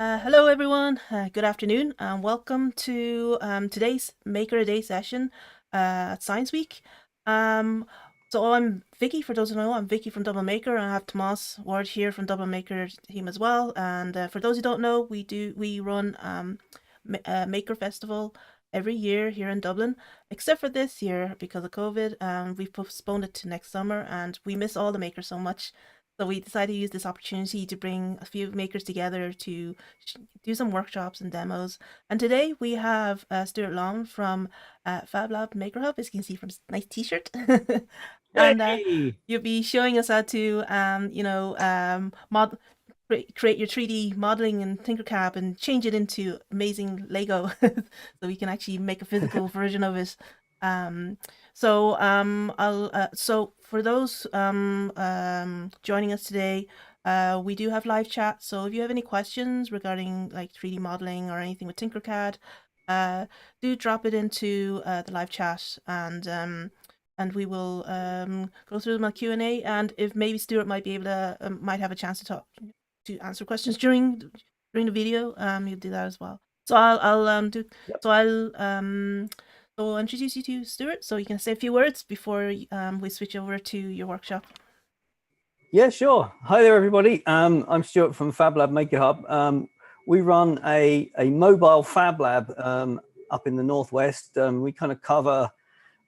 Hello, everyone. Good afternoon, and welcome to today's Maker a Day session at Science Week. Um, so I'm Vicky. For those who know, I'm Vicky from Dublin Maker, and I have Tomas Ward here from Dublin Maker team as well. And for those who don't know, we run Maker Festival every year here in Dublin, except for this year because of COVID. We've postponed it to next summer, and we miss all the makers so much. So we decided to use this opportunity to bring a few makers together to do some workshops and demos. And today we have Stuart Lawn from Fab Lab Maker Hub, as you can see from his nice t-shirt. And Hey! you'll be showing us how to, create your 3D modeling in Tinkercad and change it into amazing Lego so we can actually make a physical version of it. Um, so for those joining us today, we do have live chat. So if you have any questions regarding like 3D modeling or anything with Tinkercad, uh, do drop it into the live chat and we will go through them on Q&A. And if maybe Stuart might be able to might have a chance to answer questions during the video, he'll do that as well. So Yep. I'll introduce you to Stuart, so you can say a few words before we switch over to your workshop. Yeah, sure. Hi there, everybody. I'm Stuart from Fab Lab Maker Hub. We run a mobile Fab Lab up in the Northwest. We kind of cover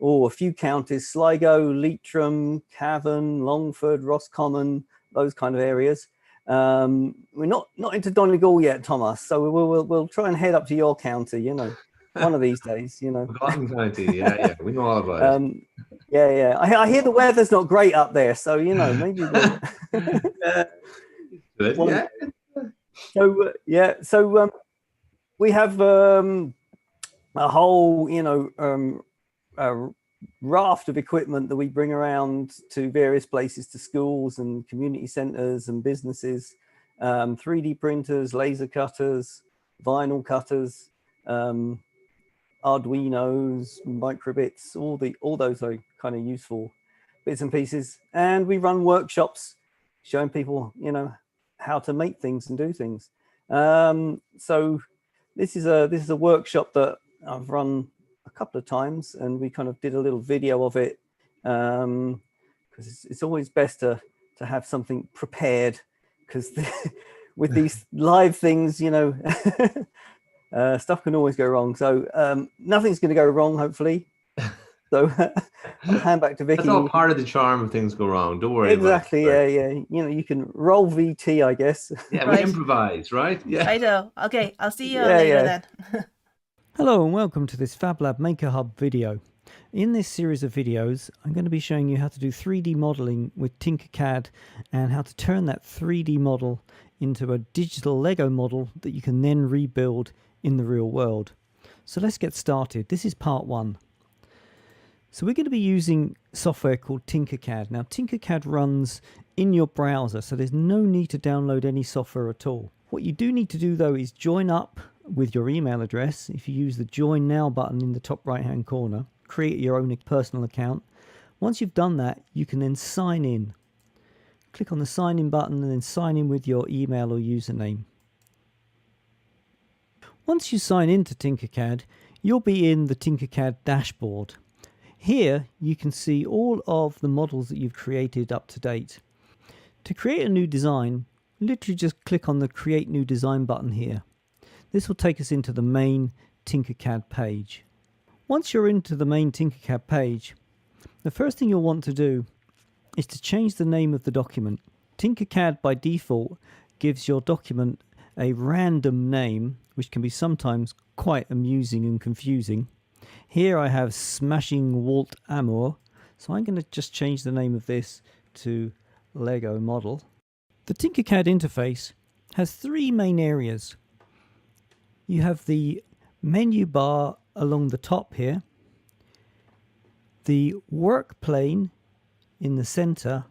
a few counties: Sligo, Leitrim, Cavan, Longford, Roscommon, those kind of areas. We're not into Donegal yet, Thomas, so we'll try and head up to your county, one of these days, Forgotten County, yeah, we know all about it. Yeah. I hear the weather's not great up there, so maybe we'll. Good, yeah. So we have a whole, a raft of equipment that we bring around to various places, to schools and community centres and businesses. 3D printers, laser cutters, vinyl cutters, Arduinos, microbits, all those are kind of useful bits and pieces. And we run workshops showing people, how to make things and do things. So this is a workshop that I've run a couple of times, and we kind of did a little video of it, because it's always best to have something prepared, because with these live things, stuff can always go wrong. So nothing's going to go wrong, hopefully. So I'll hand back to Vicky. That's all part of the charm of things go wrong. Don't worry. Exactly. Yeah. You can roll VT, I guess. Yeah, Right. we improvise, right? Yeah. I know. Okay, I'll see you later then. Hello and welcome to this Fab Lab Maker Hub video. In this series of videos, I'm going to be showing you how to do 3D modeling with Tinkercad and how to turn that 3D model into a digital Lego model that you can then rebuild in the real world. So let's get started. This is part one. So we're going to be using software called Tinkercad. Now Tinkercad runs in your browser, so there's no need to download any software at all. What you do need to do though is join up with your email address. If you use the Join Now button in the top right hand corner, create your own personal account. Once you've done that, you can then sign in. Click on the sign in button and then sign in with your email or username. Once you sign into Tinkercad, you'll be in the Tinkercad dashboard. Here you can see all of the models that you've created up to date. To create a new design, literally just click on the Create New Design button here. This will take us into the main Tinkercad page. Once you're into the main Tinkercad page, the first thing you'll want to do is to change the name of the document. Tinkercad by default gives your document a random name, which can be sometimes quite amusing and confusing. Here I have Smashing Walt Amour, so I'm going to just change the name of this to Lego Model. The Tinkercad interface has three main areas. You have the menu bar along the top here, the work plane in the center,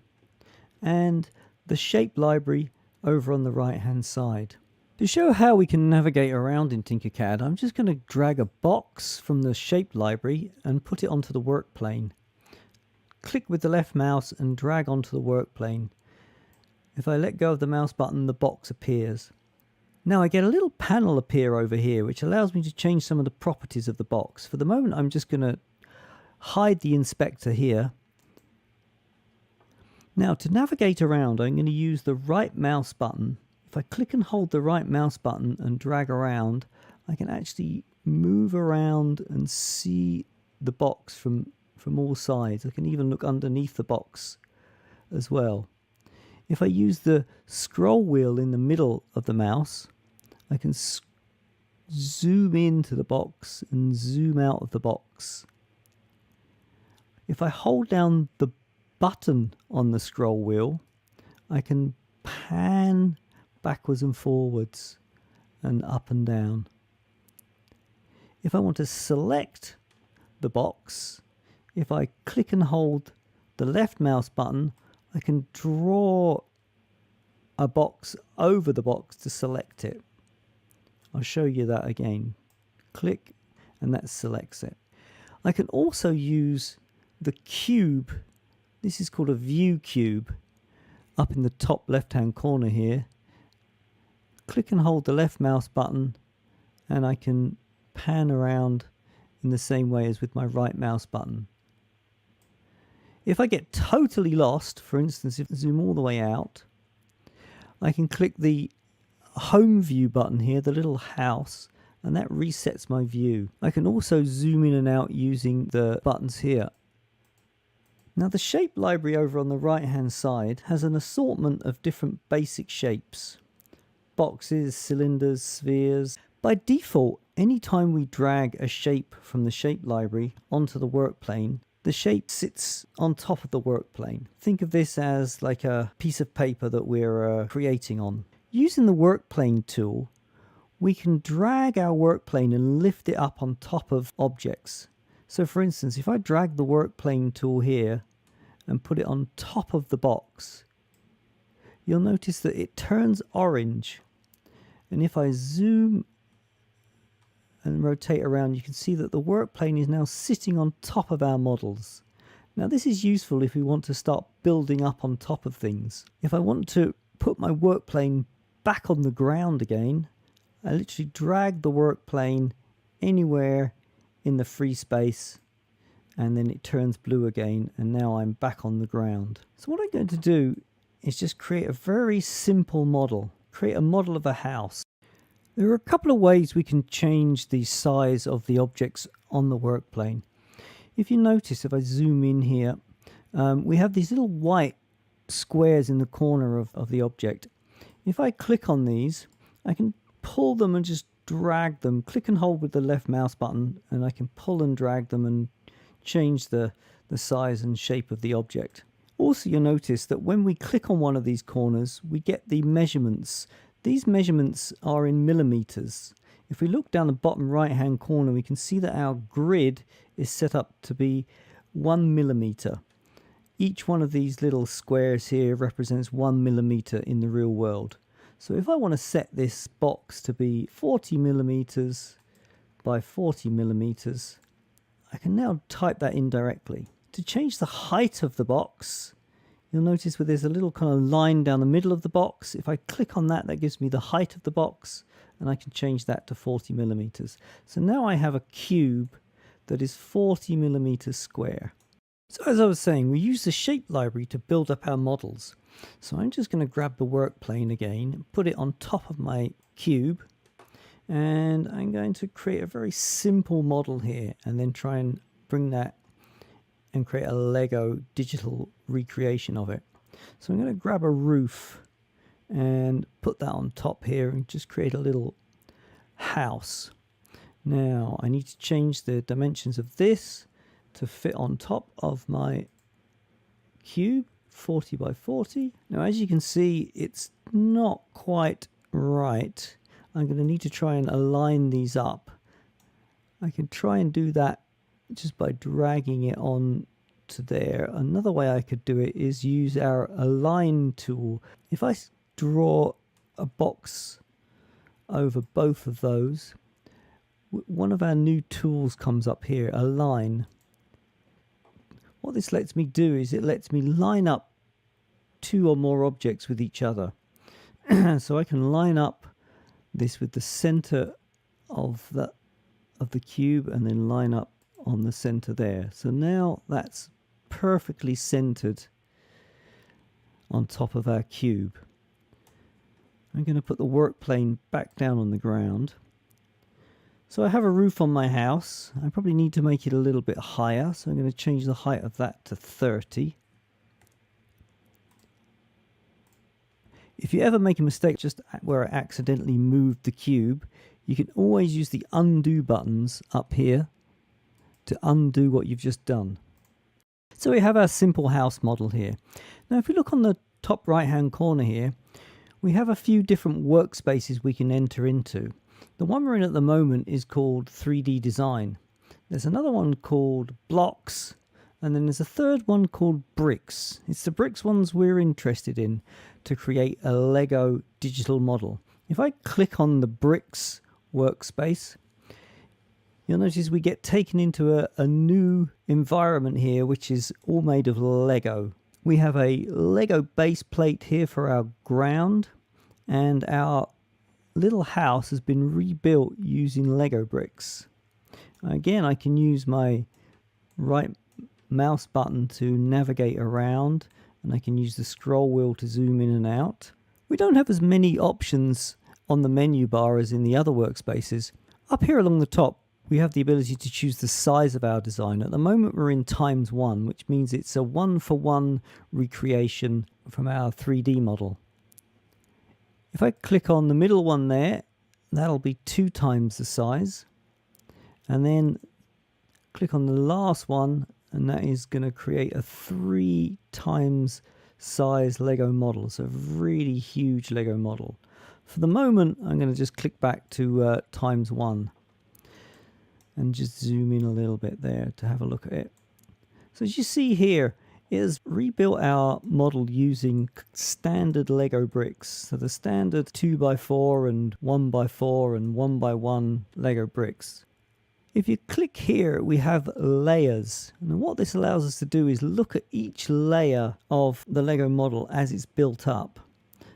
and the shape library over on the right hand side. To show how we can navigate around in Tinkercad, I'm just going to drag a box from the shape library and put it onto the work plane. Click with the left mouse and drag onto the work plane. If I let go of the mouse button, the box appears. Now I get a little panel appear over here which allows me to change some of the properties of the box. For the moment I'm just going to hide the inspector here. Now to navigate around I'm going to use the right mouse button. If I click and hold the right mouse button and drag around, I can actually move around and see the box from all sides. I can even look underneath the box as well. If I use the scroll wheel in the middle of the mouse, I can zoom into the box and zoom out of the box. If I hold down the button on the scroll wheel, I can pan backwards and forwards and up and down. If I want to select the box, if I click and hold the left mouse button, I can draw a box over the box to select it. I'll show you that again. Click and that selects it. I can also use the cube. This is called a view cube up in the top left hand corner here. Click and hold the left mouse button and I can pan around in the same way as with my right mouse button. If I get totally lost, for instance, if I zoom all the way out, I can click the home view button here, the little house, and that resets my view. I can also zoom in and out using the buttons here. Now the shape library over on the right hand side has an assortment of different basic shapes. Boxes, cylinders, spheres. By default, anytime we drag a shape from the shape library onto the work plane, the shape sits on top of the work plane. Think of this as like a piece of paper that we're creating on. Using the work plane tool, we can drag our work plane and lift it up on top of objects. So for instance, if I drag the work plane tool here and put it on top of the box, you'll notice that it turns orange. And if I zoom and rotate around, you can see that the work plane is now sitting on top of our models. Now this is useful if we want to start building up on top of things. If I want to put my work plane back on the ground again, I literally drag the work plane anywhere in the free space and then it turns blue again, and now I'm back on the ground. So what I'm going to do is just create a very simple model. Create a model of a house. There are a couple of ways we can change the size of the objects on the work plane. If you notice, if I zoom in here, we have these little white squares in the corner of the object. If I click on these, I can pull them and just drag them. Click and hold with the left mouse button and I can pull and drag them and change the size and shape of the object. Also, you'll notice that when we click on one of these corners, we get the measurements. These measurements are in millimeters. If we look down the bottom right hand corner, we can see that our grid is set up to be 1 millimeter. Each one of these little squares here represents 1 millimeter in the real world. So if I want to set this box to be 40 millimeters by 40 millimeters, I can now type that in directly. To change the height of the box, you'll notice where there's a little kind of line down the middle of the box. If I click on that, that gives me the height of the box, and I can change that to 40 millimeters. So now I have a cube that is 40 millimeters square. So as I was saying, we use the shape library to build up our models. So I'm just going to grab the work plane again, put it on top of my cube, and I'm going to create a very simple model here and then try and bring that and create a Lego digital recreation of it. So I'm going to grab a roof and put that on top here and just create a little house. Now I need to change the dimensions of this to fit on top of my cube, 40 by 40. Now as you can see, it's not quite right. I'm going to need to try and align these up. I can try and do that just by dragging it on to there. Another way I could do it is use our align tool. If I draw a box over both of those, one of our new tools comes up here, align. What this lets me do is it lets me line up two or more objects with each other. So I can line up this with the center of the cube and then line up on the center there. So now that's perfectly centered on top of our cube. I'm going to put the work plane back down on the ground. So I have a roof on my house. I probably need to make it a little bit higher, so I'm going to change the height of that to 30. If you ever make a mistake just where I accidentally moved the cube, you can always use the undo buttons up here to undo what you've just done. So we have our simple house model here. Now if you look on the top right hand corner here, we have a few different workspaces we can enter into. The one we're in at the moment is called 3D Design. There's another one called Blocks, and then there's a third one called Bricks. It's the Bricks ones we're interested in to create a Lego digital model. If I click on the Bricks workspace, you'll notice we get taken into a new environment here, which is all made of Lego. We have a Lego base plate here for our ground, and our little house has been rebuilt using Lego bricks. Again, I can use my right mouse button to navigate around, and I can use the scroll wheel to zoom in and out. We don't have as many options on the menu bar as in the other workspaces. Up here along the top, we have the ability to choose the size of our design. At the moment we're in ×1, which means it's a 1-for-1 recreation from our 3D model. If I click on the middle one there, that'll be 2 times the size. And then click on the last one, and that is going to create a 3 times size Lego model. So a really huge Lego model. For the moment, I'm going to just click back to ×1 and just zoom in a little bit there to have a look at it. So as you see here, it has rebuilt our model using standard Lego bricks. So the standard 2x4 and 1x4 and 1x1 Lego bricks. If you click here, we have layers. And what this allows us to do is look at each layer of the Lego model as it's built up.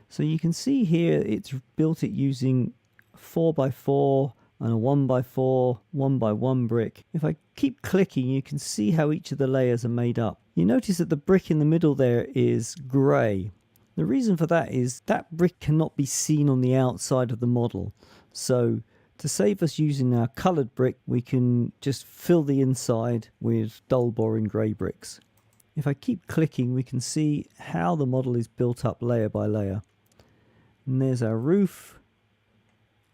So you can see here it's built it using 4x4 and a 1x4, 1x1 brick. If I keep clicking, you can see how each of the layers are made up. You notice that the brick in the middle there is grey. The reason for that is that brick cannot be seen on the outside of the model. So to save us using our coloured brick, we can just fill the inside with dull boring grey bricks. If I keep clicking, we can see how the model is built up layer by layer. And there's our roof.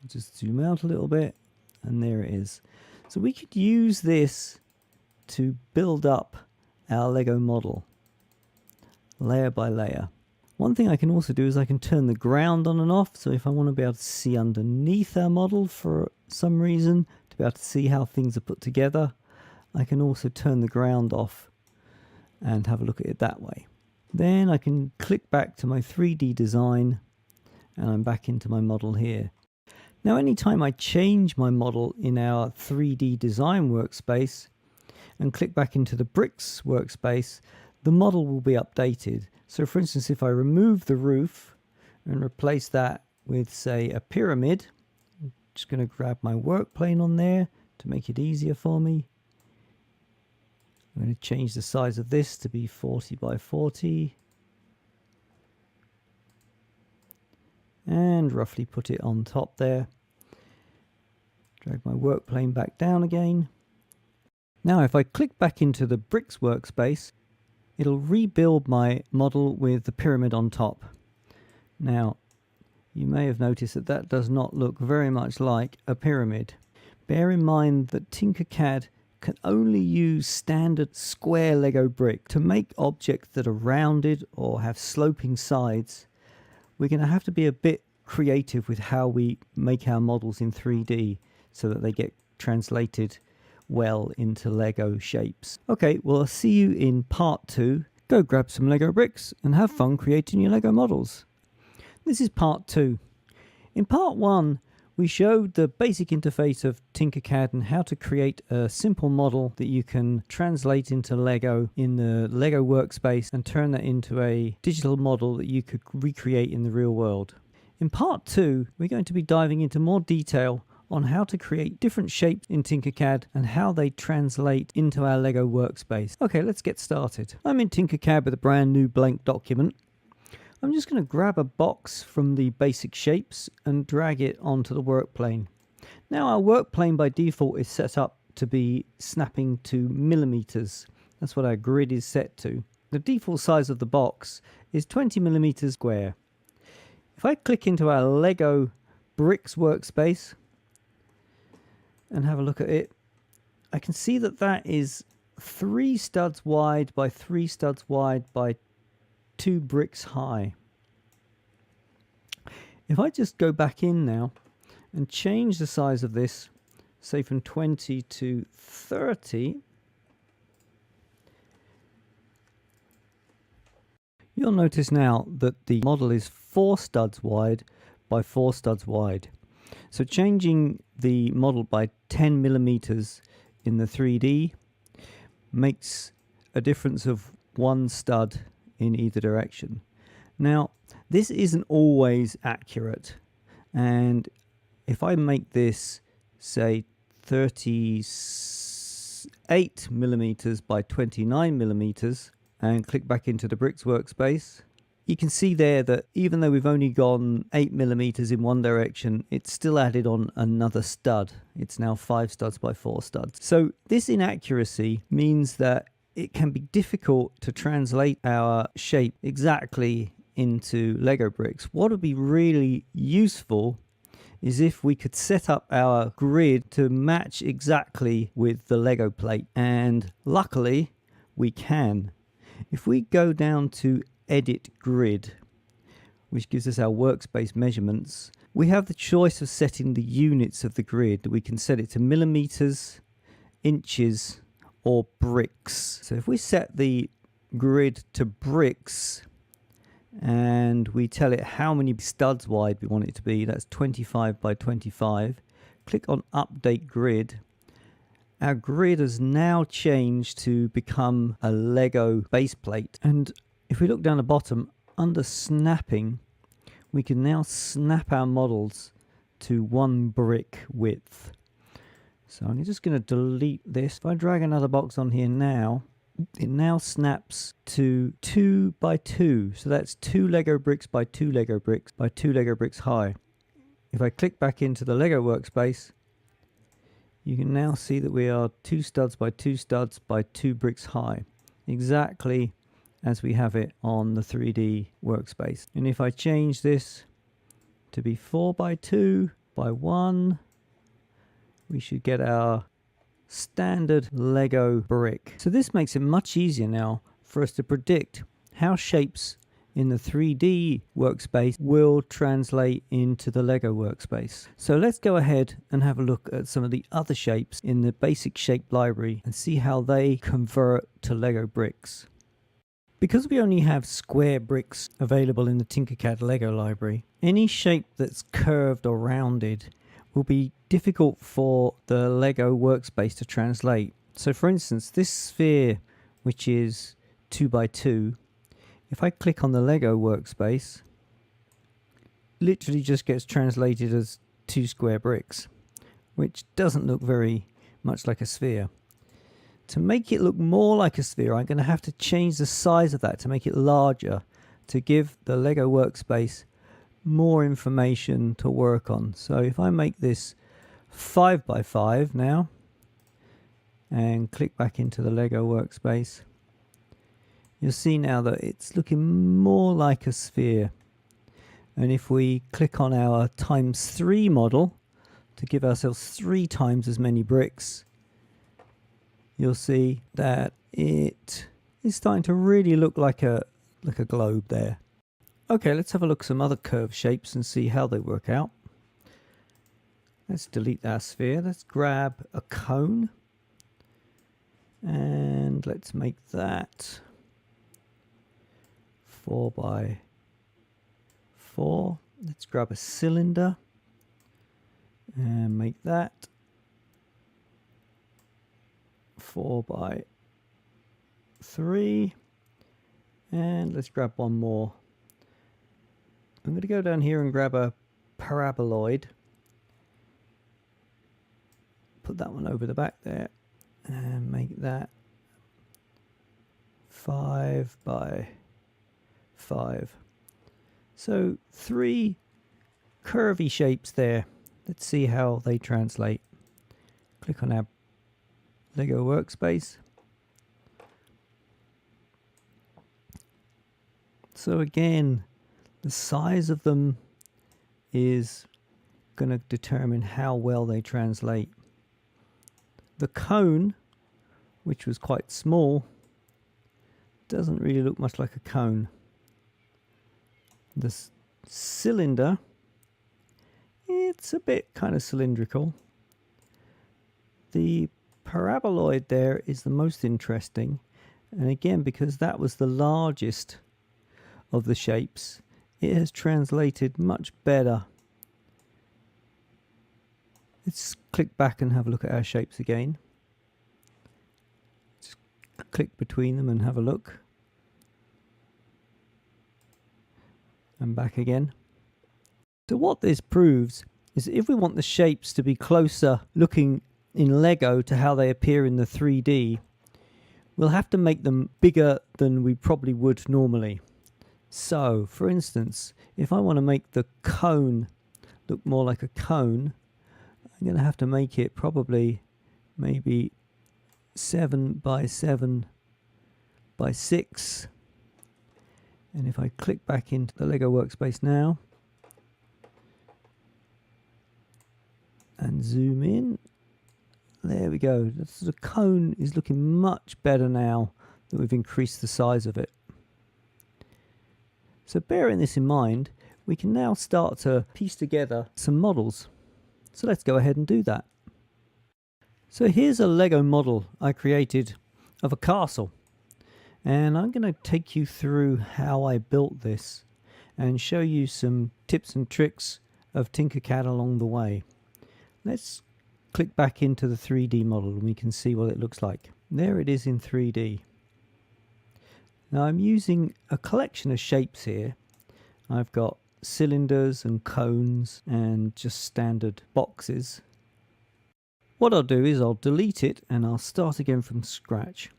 Just zoom out a little bit, and there it is. So we could use this to build up our Lego model layer by layer. One thing I can also do is I can turn the ground on and off. So if I want to be able to see underneath our model for some reason, to be able to see how things are put together, I can also turn the ground off and have a look at it that way. Then I can click back to my 3D design, and I'm back into my model here. Now anytime I change my model in our 3D design workspace and click back into the bricks workspace, the model will be updated. So for instance, if I remove the roof and replace that with, say, a pyramid, I'm just going to grab my work plane on there to make it easier for me. I'm going to change the size of this to be 40x40. And roughly put it on top there. Drag my work plane back down again. Now if I click back into the bricks workspace, it'll rebuild my model with the pyramid on top. Now you may have noticed that that does not look very much like a pyramid. Bear in mind that Tinkercad can only use standard square Lego brick. To make objects that are rounded or have sloping sides, we're going to have to be a bit creative with how we make our models in 3D so that they get translated well into Lego shapes. Okay, well I'll see you in part 2. Go grab some Lego bricks and have fun creating your Lego models. This is part 2. In part 1, we showed the basic interface of Tinkercad and how to create a simple model that you can translate into Lego in the Lego workspace and turn that into a digital model that you could recreate in the real world. In part 2, we're going to be diving into more detail on how to create different shapes in Tinkercad and how they translate into our Lego workspace. Okay, let's get started. I'm in Tinkercad with a brand new blank document. I'm just going to grab a box from the basic shapes and drag it onto the work plane. Now our work plane by default is set up to be snapping to millimeters. That's what our grid is set to. The default size of the box is 20 millimeters square. If I click into our Lego bricks workspace and have a look at it, I can see that that is 3 studs wide by 3 studs wide by 2 bricks high. If I just go back in now and change the size of this, say from 20 to 30, you'll notice now that the model is 4 studs wide by 4 studs wide. So changing the model by 10 millimeters in the 3D makes a difference of 1 stud in either direction. Now, this isn't always accurate, and if I make this, say, 38 millimeters by 29 millimeters and click back into the bricks workspace, you can see there that even though we've only gone 8 millimeters in one direction, it's still added on another stud. It's now 5 studs by 4 studs. So this inaccuracy means that it can be difficult to translate our shape exactly into Lego bricks. What would be really useful is if we could set up our grid to match exactly with the Lego plate, and luckily we can. If we go down to Edit Grid, which gives us our workspace measurements, we have the choice of setting the units of the grid. We can set it to millimeters, inches, or bricks. So if we set the grid to bricks and we tell it how many studs wide we want it to be, that's 25 by 25, click on Update Grid, our grid has now changed to become a Lego base plate. And if we look down the bottom, under snapping, we can now snap our models to 1 brick width. So I'm just going to delete this. If I drag another box on here now, it now snaps to 2 by 2. So that's 2 Lego bricks by 2 Lego bricks by 2 Lego bricks high. If I click back into the Lego workspace, you can now see that we are 2 studs by 2 studs by 2 bricks high. Exactly as we have it on the 3D workspace. And if I change this to be 4 by 2 by 1, we should get our standard Lego brick. So this makes it much easier now for us to predict how shapes in the 3D workspace will translate into the Lego workspace. So let's go ahead and have a look at some of the other shapes in the basic shape library and see how they convert to Lego bricks. Because we only have square bricks available in the Tinkercad Lego library, any shape that's curved or rounded will be difficult for the Lego workspace to translate. So for instance, this sphere, which is 2 by 2, if I click on the Lego workspace, literally just gets translated as 2 square bricks, which doesn't look very much like a sphere. To make it look more like a sphere, I'm going to have to change the size of that to make it larger, to give the Lego workspace more information to work on. So if I make this 5 by 5 now and click back into the Lego workspace, you'll see now that it's looking more like a sphere. And if we click on our ×3 model to give ourselves 3 times as many bricks, you'll see that it is starting to really look like a globe there. Okay, let's have a look at some other curved shapes and see how they work out. Let's delete our sphere. Let's grab a cone and let's make that 4 by 4. Let's grab a cylinder and make that 4 by 3. And let's grab one more. I'm going to go down here and grab a paraboloid. Put that one over the back there and make that 5 by 5. So 3 curvy shapes there. Let's see how they translate. Click on our Lego Workspace. So again, the size of them is going to determine how well they translate. The cone, which was quite small, doesn't really look much like a cone. The cylinder, it's a bit kind of cylindrical. The paraboloid there is the most interesting, and again, because that was the largest of the shapes, it has translated much better. Let's click back and have a look at our shapes again. Just click between them and have a look. And back again. So what this proves is if we want the shapes to be closer looking in Lego to how they appear in the 3D, we'll have to make them bigger than we probably would normally. So, for instance, if I want to make the cone look more like a cone, I'm going to have to make it probably maybe 7 by 7 by 6. And if I click back into the Lego Workspace now and zoom in, there we go. The cone is looking much better now that we've increased the size of it. So bearing this in mind, we can now start to piece together some models. So let's go ahead and do that. So here's a Lego model I created of a castle. And I'm going to take you through how I built this and show you some tips and tricks of Tinkercad along the way. Let's click back into the 3D model and we can see what it looks like. There it is in 3D. Now I'm using a collection of shapes here. I've got cylinders and cones and just standard boxes. What I'll do is I'll delete it and I'll start again from scratch.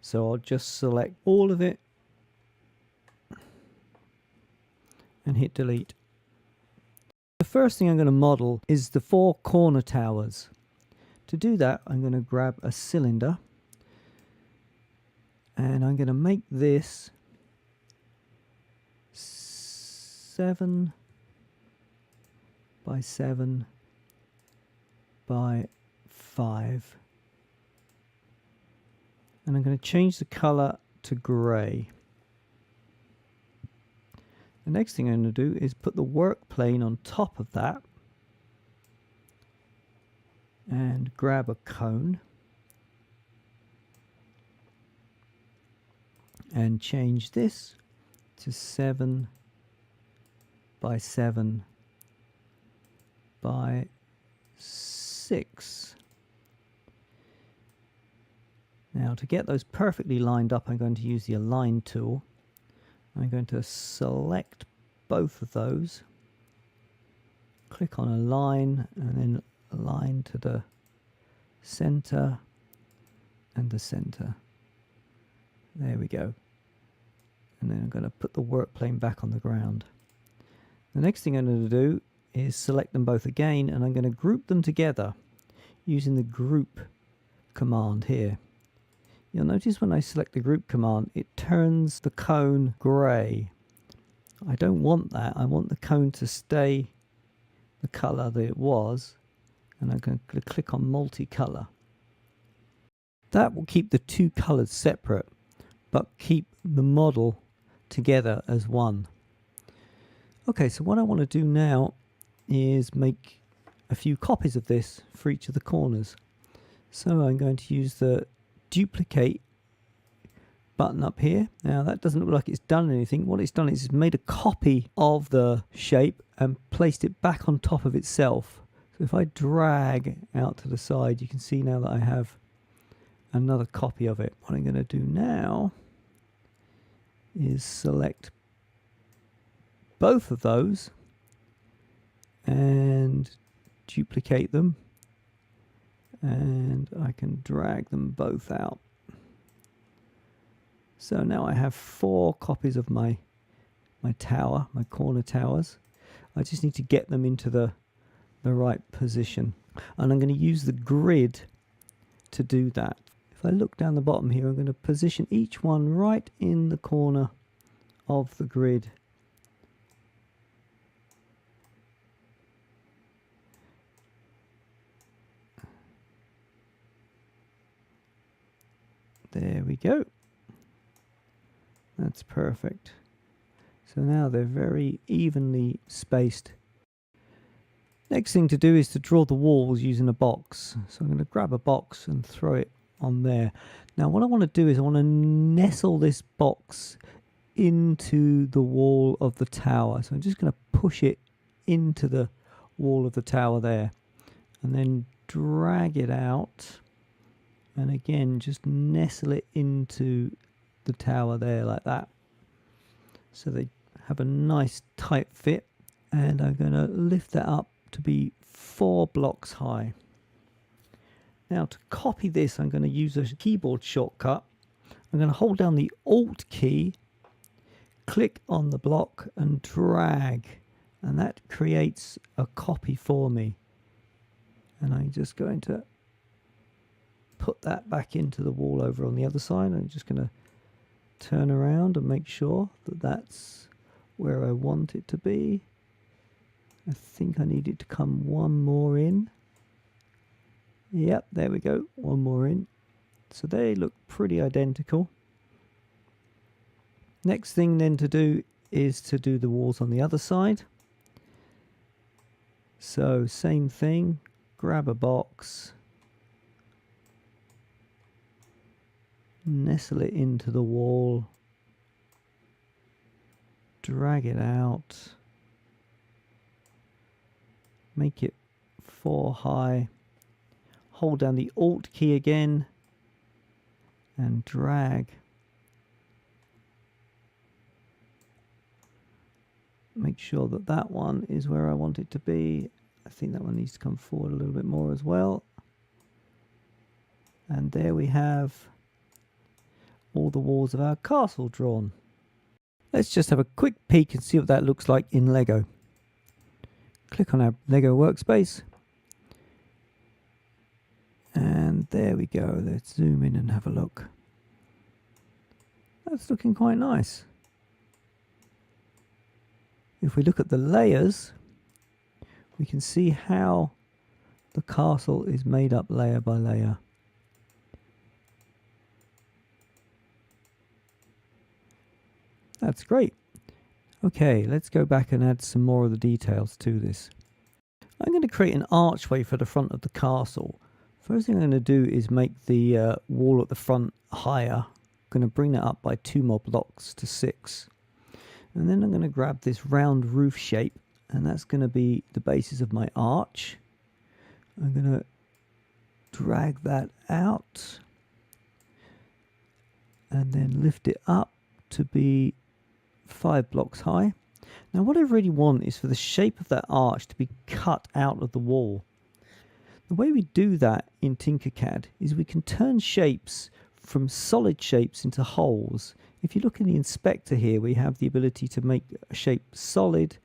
So I'll just select all of it and hit delete. The first thing I'm going to model is the 4 corner towers. To do that, I'm going to grab a cylinder and I'm going to make this 7 by 7 by 5. And I'm going to change the color to grey. The next thing I'm going to do is put the work plane on top of that and grab a cone and change this to 7 by 7 by 6. Now to get those perfectly lined up, I'm going to use the Align tool. I'm going to select both of those, click on Align, and then align to the center and the center. There we go. And then I'm going to put the work plane back on the ground. The next thing I'm going to do is select them both again, and I'm going to group them together using the group command here. You'll notice when I select the group command, it turns the cone grey. I don't want that. I want the cone to stay the colour that it was, and I'm going to click on multicolor. That will keep the 2 colours separate, but keep the model together as one. Okay, so what I want to do now is make a few copies of this for each of the corners. So I'm going to use the duplicate button up here. Now that doesn't look like it's done anything. What it's done is it's made a copy of the shape and placed it back on top of itself. So if I drag out to the side, you can see now that I have another copy of it. What I'm going to do now is select both of those duplicate them, and I can drag them both out. So now I have 4 copies of my tower, my corner towers. I just need to get them into the right position, and I'm going to use the grid to do that. If I look down the bottom here, I'm going to position each one right in the corner of the grid. There we go. That's perfect. So now they're very evenly spaced. Next thing to do is to draw the walls using a box. So I'm going to grab a box and throw it on there. Now what I want to do is I want to nestle this box into the wall of the tower. So I'm just going to push it into the wall of the tower there, and then drag it out, and again just nestle it into the tower there like that, so they have a nice tight fit. And I'm going to lift that up to be 4 blocks high. Now to copy this, I'm going to use a keyboard shortcut. I'm going to hold down the Alt key, click on the block and drag, and that creates a copy for me. And I'm just going to put that back into the wall over on the other side. I'm just going to turn around and make sure that that's where I want it to be. I think I need it to come one more in. Yep, there we go, one more in. So they look pretty identical. Next thing then to do is to do the walls on the other side. So same thing, grab a box, nestle it into the wall, drag it out, make it 4 high, hold down the Alt key again and drag. Make sure that that one is where I want it to be. I think that one needs to come forward a little bit more as well. And there we have all the walls of our castle drawn. Let's just have a quick peek and see what that looks like in Lego. Click on our Lego workspace. And there we go. Let's zoom in and have a look. That's looking quite nice. If we look at the layers, we can see how the castle is made up layer by layer. That's great. Okay, let's go back and add some more of the details to this. I'm going to create an archway for the front of the castle. First thing I'm going to do is make the wall at the front higher. I'm going to bring that up by 2 more blocks to 6. And then I'm going to grab this round roof shape, and that's going to be the basis of my arch. I'm going to drag that out and then lift it up to be 5 blocks high. Now what I really want is for the shape of that arch to be cut out of the wall. The way we do that in Tinkercad is we can turn shapes from solid shapes into holes. If you look in the inspector here, we have the ability to make a shape solid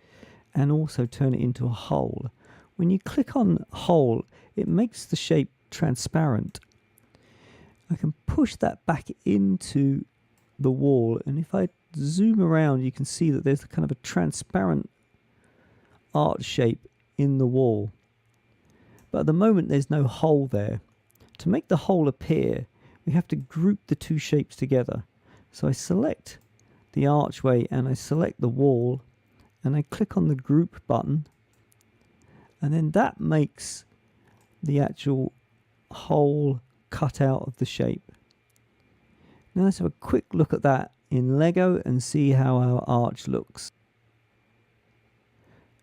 and also turn it into a hole. When you click on hole, it makes the shape transparent. I can push that back into the wall, and if I zoom around, you can see that there's kind of a transparent arch shape in the wall. But at the moment, there's no hole there. To make the hole appear, we have to group the 2 shapes together. So I select the archway and I select the wall and I click on the group button, and then that makes the actual hole cut out of the shape. Now let's have a quick look at that in Lego and see how our arch looks.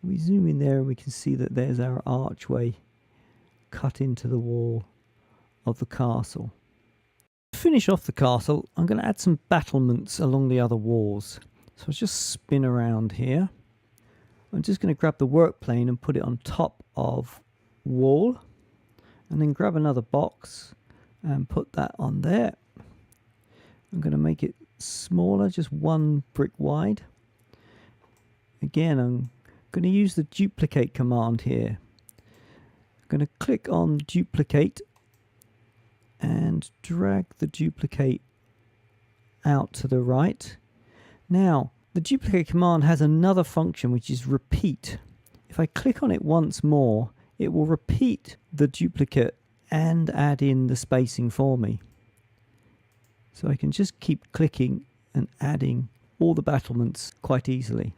We zoom in there and we can see that there's our archway cut into the wall of the castle. To finish off the castle, I'm going to add some battlements along the other walls. So I'll just spin around here. I'm just going to grab the work plane and put it on top of wall, and then grab another box and put that on there. I'm going to make it smaller, just 1 brick wide. Again, I'm going to use the duplicate command here. I'm going to click on duplicate and drag the duplicate out to the right. Now, the duplicate command has another function, which is repeat. If I click on it once more, it will repeat the duplicate and add in the spacing for me. So I can just keep clicking and adding all the battlements quite easily.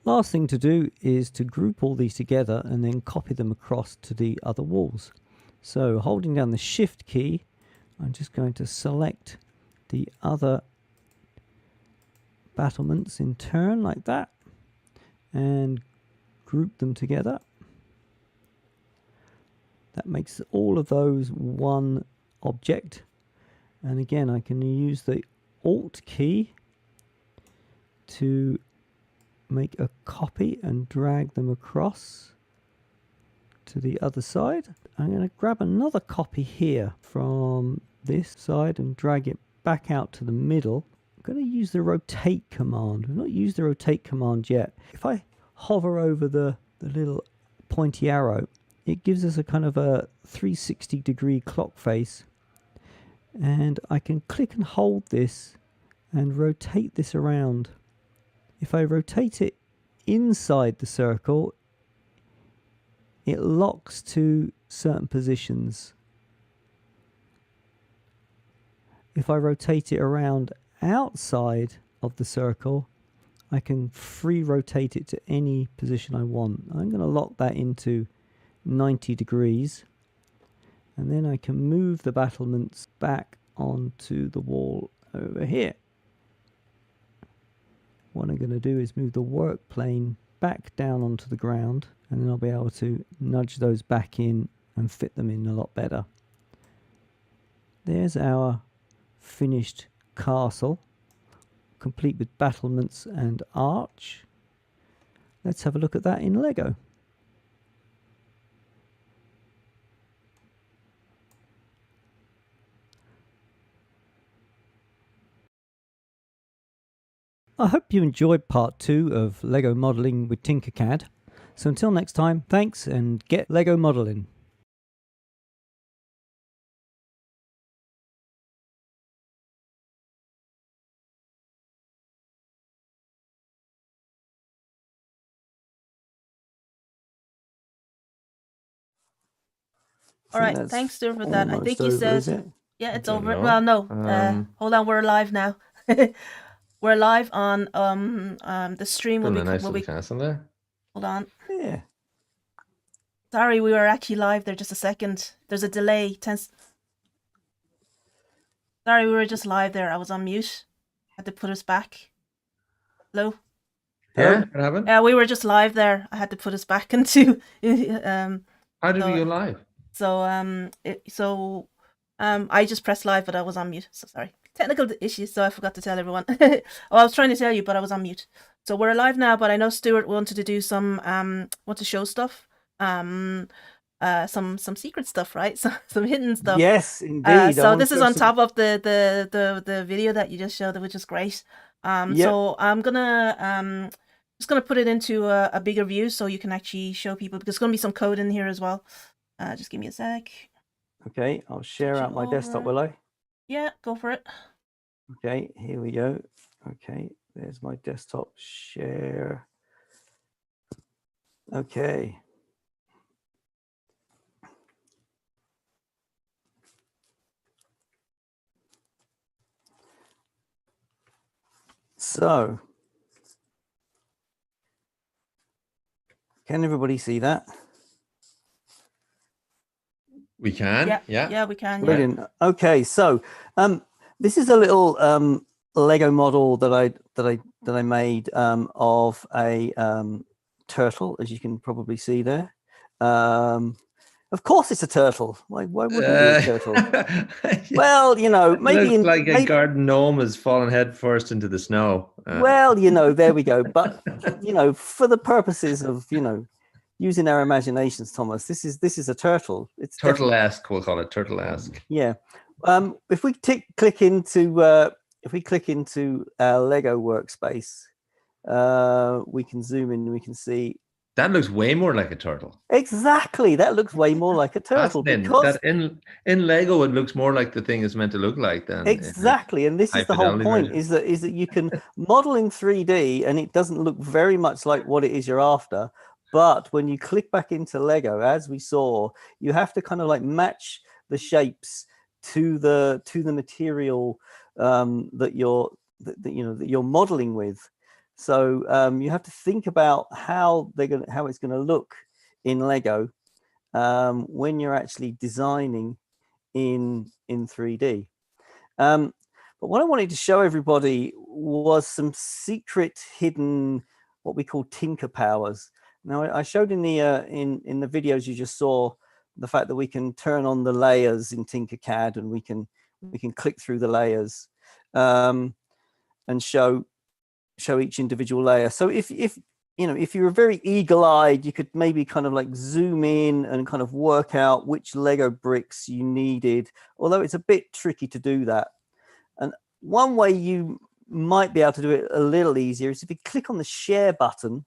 Last thing to do is to group all these together and then copy them across to the other walls. So holding down the Shift key, I'm just going to select the other battlements in turn like that and group them together. That makes all of those one object. And again, I can use the Alt key to make a copy and drag them across to the other side. I'm going to grab another copy here from this side and drag it back out to the middle. I'm going to use the rotate command. I've not used the rotate command yet. If I hover over the little pointy arrow, it gives us a kind of a 360-degree clock face. And I can click and hold this and rotate this around. If I rotate it inside the circle, it locks to certain positions. If I rotate it around outside of the circle, I can free rotate it to any position I want. I'm going to lock that into 90 degrees. And then I can move the battlements back onto the wall over here. What I'm going to do is move the work plane back down onto the ground, and then I'll be able to nudge those back in and fit them in a lot better. There's our finished castle, complete with battlements and arch. Let's have a look at that in Lego. I hope you enjoyed part 2 of Lego modelling with Tinkercad. So until next time, thanks and get Lego modelling. All right, thanks Stuart for that. I think you said, yeah, it's over. know. Well, no, hold on, we're live now. We're live on the stream. Building a nice little castle there. Hold on. Yeah. Sorry, we were actually live there. Just a second. There's a delay. Sorry, we were just live there. I was on mute. Had to put us back. Hello. Yeah, what happened? Yeah, we were just live there. I had to put us back into. How did we go live? So I just pressed live, but I was on mute. So sorry. Technical issues, so I forgot to tell everyone. Oh, I was trying to tell you, but I was on mute. So we're live now, but I know Stuart wanted to do some want to show stuff. Some secret stuff, right? Some hidden stuff. Yes, indeed. So this is on top of the video that you just showed, which is great. So I'm gonna just gonna put it into a bigger view so you can actually show people, because there's gonna be some code in here as well. Just give me a sec. Okay, I'll share out my desktop, will I? Yeah, go for it. Okay, here we go. Okay, there's my desktop share. Okay. So, can everybody see that? We can. Yeah, we can. Brilliant. Yeah. Okay, so this is a little Lego model that I made of a turtle, as you can probably see there. Of course, it's a turtle. Why wouldn't it be a turtle? Well, you know, maybe looks like a garden gnome has fallen head first into the snow. Well, you know, there we go. But you know, for the purposes of using our imaginations, Thomas. This is a turtle. It's Turtle-esque, we'll call it turtle-esque. yeah. If we click into our Lego workspace, we can zoom in and we can see. That looks way more like a turtle. Exactly. That looks way more like a turtle because that in Lego it looks more like the thing is meant to look like than exactly. And this is the whole point: version. is that you can model in 3D and it doesn't look very much like what it is you're after. But when you click back into Lego, as we saw, you have to kind of like match the shapes to the material that you're modeling with. So you have to think about how it's going to look in Lego when you're actually designing in 3D. But what I wanted to show everybody was some secret hidden, what we call TinkerPowers. Now I showed in the videos you just saw the fact that we can turn on the layers in Tinkercad and we can click through the layers and show each individual layer. So if you were very eagle-eyed, you could maybe kind of like zoom in and kind of work out which Lego bricks you needed, although it's a bit tricky to do that. And one way you might be able to do it a little easier is if you click on the share button,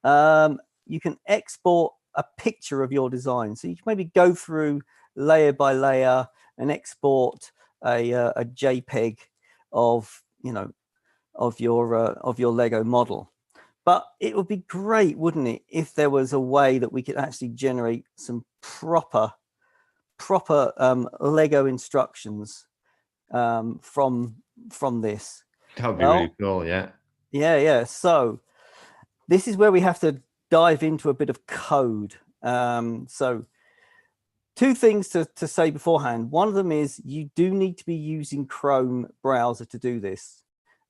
you can export a picture of your design. So you can maybe go through layer by layer and export a JPEG of your Lego model. But it would be great, wouldn't it, if there was a way that we could actually generate some proper Lego instructions from this. That would be really cool, yeah. Yeah. So this is where we have to dive into a bit of code. So two things to say beforehand. One of them is you do need to be using Chrome browser to do this.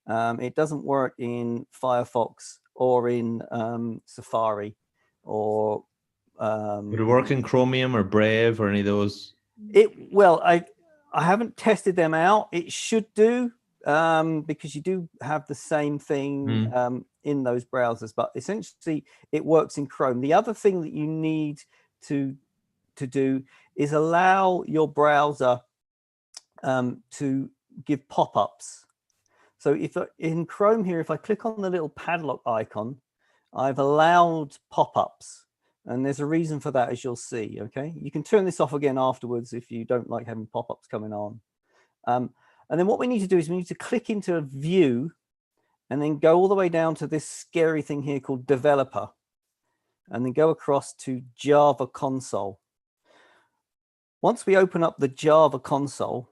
It doesn't work in Firefox or in Safari or would it work in Chromium or Brave or any of those? I haven't tested them out. It should do because you do have the same thing in those browsers, but essentially it works in Chrome. The other thing that you need to do is allow your browser to give pop-ups. So if in Chrome here, if I click on the little padlock icon, I've allowed pop-ups, and there's a reason for that, as you'll see. Okay, you can turn this off again afterwards if you don't like having pop-ups coming on. And then what we need to do is we need to click into a view and then go all the way down to this scary thing here called developer, and then go across to Java console. Once we open up the Java console,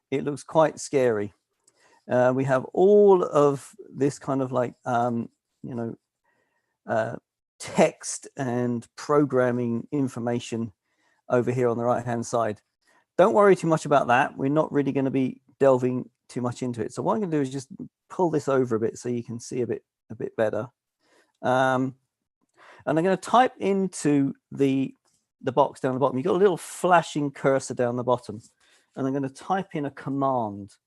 it looks quite scary. We have all of this kind of like, text and programming information over here on the right-hand side. Don't worry too much about that. We're not really going to be delving too much into it. So what I'm going to do is just pull this over a bit so you can see a bit better. And I'm going to type into the box down the bottom. You've got a little flashing cursor down the bottom. And I'm going to type in a command.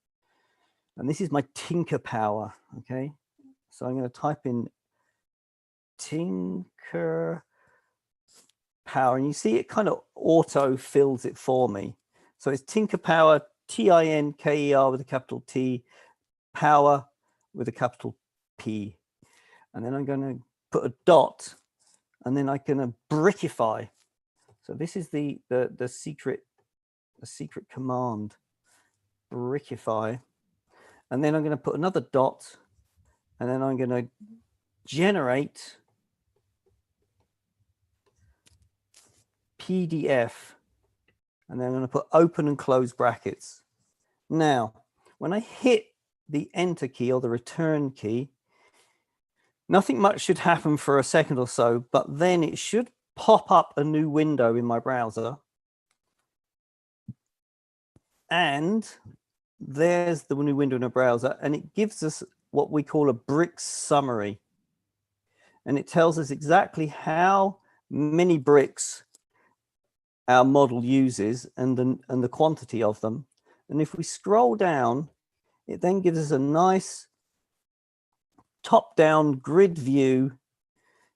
And this is my TinkerPower, okay? So I'm going to type in TinkerPower, and you see it kind of auto fills it for me. So it's TinkerPower, TINKER with a capital T, power with a capital P. And then I'm going to put a dot, and then I'm going to brickify. So this is the secret command, brickify. And then I'm going to put another dot, and then I'm going to generate PDF, and then I'm going to put open and close brackets. Now, when I hit the enter key or the return key, nothing much should happen for a second or so, but then it should pop up a new window in my browser. And there's the new window in a browser, and it gives us what we call a brick summary. And it tells us exactly how many bricks our model uses and the quantity of them. And if we scroll down, it then gives us a nice top-down grid view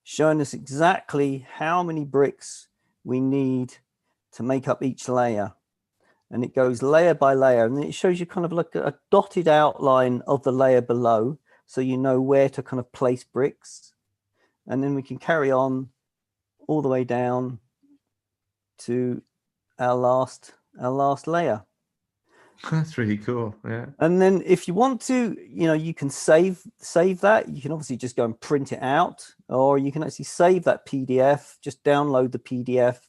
showing us exactly how many bricks we need to make up each layer. And it goes layer by layer, and it shows you kind of like a dotted outline of the layer below, so you know where to kind of place bricks. And then we can carry on all the way down to our last layer. That's really cool. Yeah. And then if you want to, you can save that. You can obviously just go and print it out, or you can actually save that PDF, just download the PDF,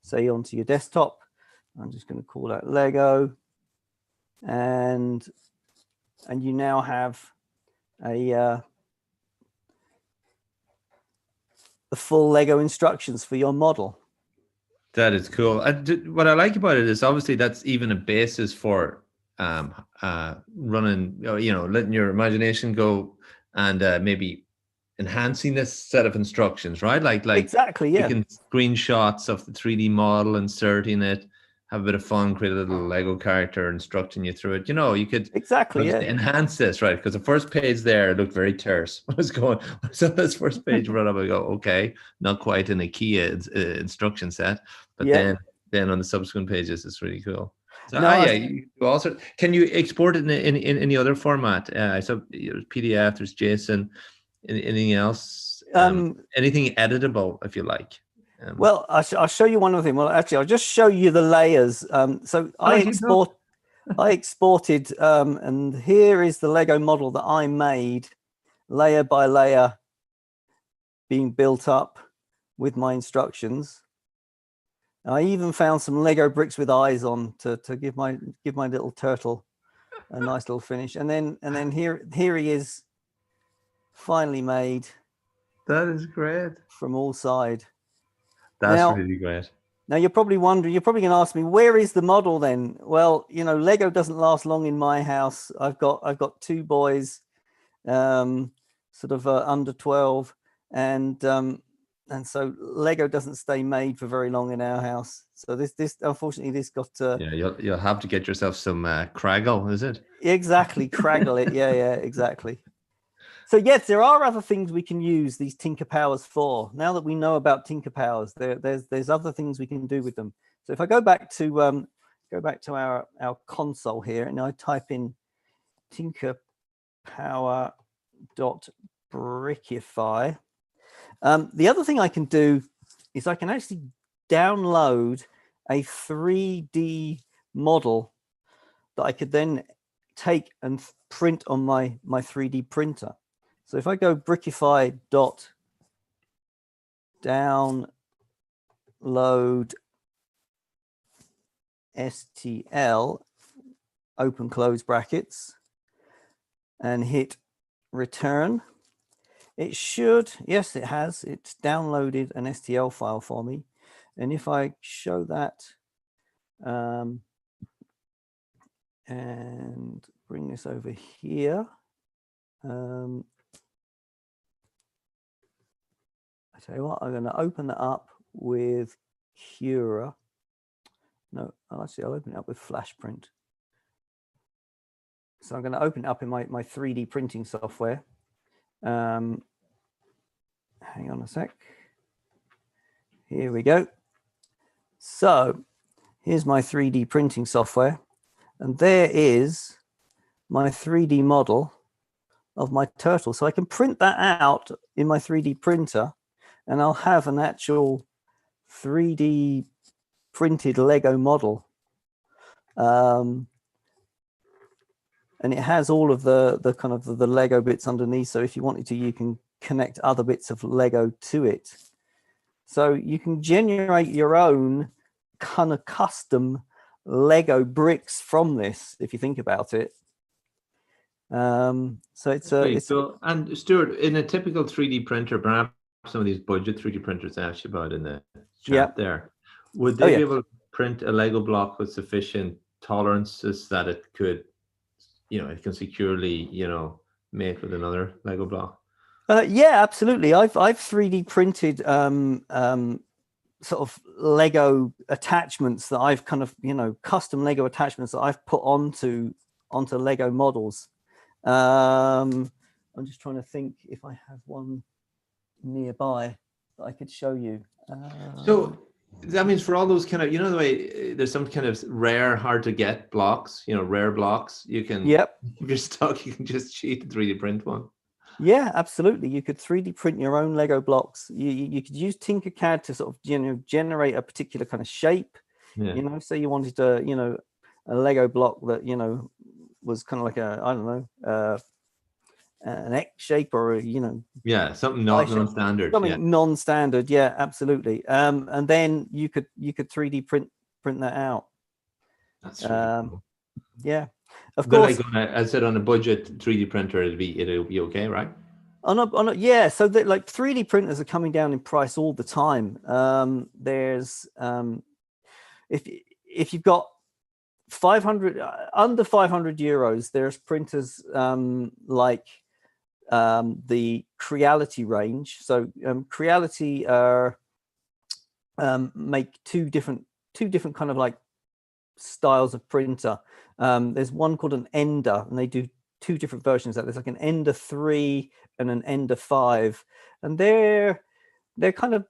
say onto your desktop. I'm just going to call that Lego, and you now have the full Lego instructions for your model. That is cool. What I like about it is obviously that's even a basis for running, letting your imagination go and maybe enhancing this set of instructions, right? Like exactly, yeah. taking screenshots of the 3D model, inserting it, have a bit of fun, create a little Lego character instructing you through it. You could exactly enhance this, right? Because the first page there looked very terse. I saw this first page run up, I go, okay, not quite an IKEA instruction set, but then on the subsequent pages, it's really cool. So you also can you export it in any other format? I saw PDF, there's JSON, anything else? Anything editable if you like. Well, I'll show you one other thing. Well, actually, I'll just show you the layers. So I exported, and here is the Lego model that I made, layer by layer, being built up with my instructions. I even found some Lego bricks with eyes on to give my little turtle a nice little finish. And then here he is, finally made. That is great. From all sides. That's really great. Now you're probably wondering, you're probably going to ask me, where is the model then? Well, Lego doesn't last long in my house. I've got two boys, sort of under 12, and so Lego doesn't stay made for very long in our house. So this unfortunately this got you'll have to get yourself some Craggle, is it? Exactly, Craggle it. Yeah, exactly. So yes, there are other things we can use these TinkerPowers for. Now that we know about TinkerPowers, there's other things we can do with them. So if I go back to our console here, and I type in tinkerpower.brickify, the other thing I can do is I can actually download a 3D model that I could then take and print on my 3D printer. So if I go brickify.download STL, open close brackets, and hit return, it should, yes, it has, it's downloaded an STL file for me. And if I show that and bring this over here, I tell you what, I'm going to open that up with Cura. No, actually, I'll open it up with Flash Print. So I'm going to open it up in my 3D printing software. Hang on a sec. Here we go. So here's my 3D printing software. And there is my 3D model of my turtle. So I can print that out in my 3D printer, and I'll have an actual 3D printed Lego model. And it has all of the kind of the Lego bits underneath. So if you wanted to, you can connect other bits of Lego to it. So you can generate your own kind of custom Lego bricks from this, if you think about it. So it's so, and Stuart, in a typical 3D printer, perhaps some of these budget 3D printers I asked you about in the chat there, would they be able to print a Lego block with sufficient tolerances that it could, it can securely, mate with another Lego block? Yeah, absolutely. I've 3D printed sort of Lego attachments that I've kind of, custom Lego attachments that I've put onto Lego models. I'm just trying to think if I have one nearby that I could show you. So that means for all those kind of, the way there's some kind of rare, hard to get blocks, rare blocks, you can, Yep. if you're stuck, you can just cheat and 3D print one. Yeah, absolutely. You could 3D print your own Lego blocks. You could use Tinkercad to sort of, generate a particular kind of shape. Yeah. Say you wanted to, a Lego block that, was kind of like I don't know, an X shape or Yeah, something not shape. non-standard. Something non-standard. Yeah, absolutely. And then you could 3D print that out. That's really cool. Yeah, of But course. like I said, on a budget 3D printer, it'll be okay, right? Yeah, so that like 3D printers are coming down in price all the time. There's if you've got 500 under 500 euros, there's printers like the Creality range. So Creality make two different kind of like styles of printer. There's one called an Ender, and they do two different versions of that. There's like an Ender 3 and an Ender 5, and they're kind of